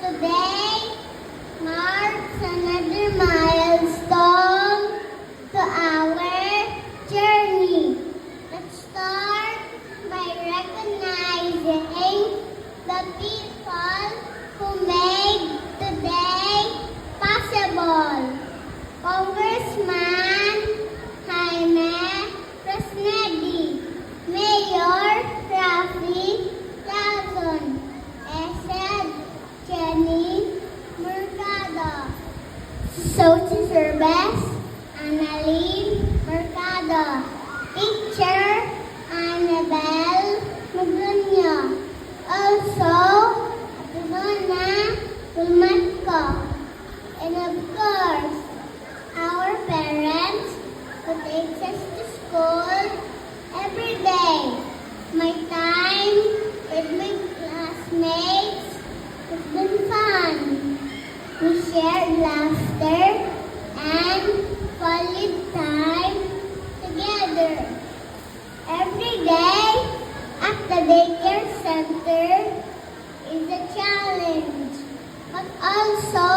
Today marks another milestone to our journey. Let's start by recognizing the people who made today possible. Congressman Jaime Fresnedi, Mayor Rafi Lazon, Esed Jenny Mercado, Social Service Annalyn Mercado, Teacher Annabel Magduño, also Donna Tulmatco, and of course, our parents who takes us to school every day. My time with my classmates has been fun. We shared laughter and quality time together. Every day at the daycare center is a challenge, but also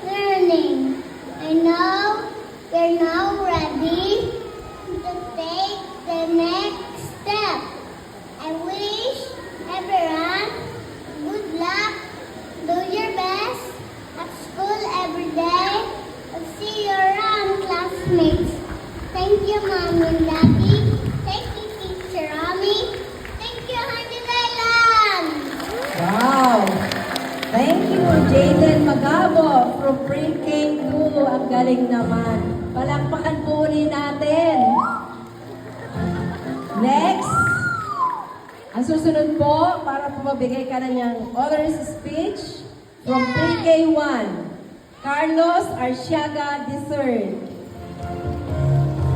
learning. I know you're now ready to take the next step. I wish everyone good luck. Do your best at school every day. I'll see you around, classmates. Thank you, Mom and Daddy. Thank you, Teacher Rami. Thank you, Honey Leland. Wow! Thank you, Jaden Magabo from Pre-K2. Ang galing naman. Palakpakan po ulit natin. Next, ang susunod po, para po mabigay ka na niyang honors speech from Pre-K1, Carlos Arciaga III.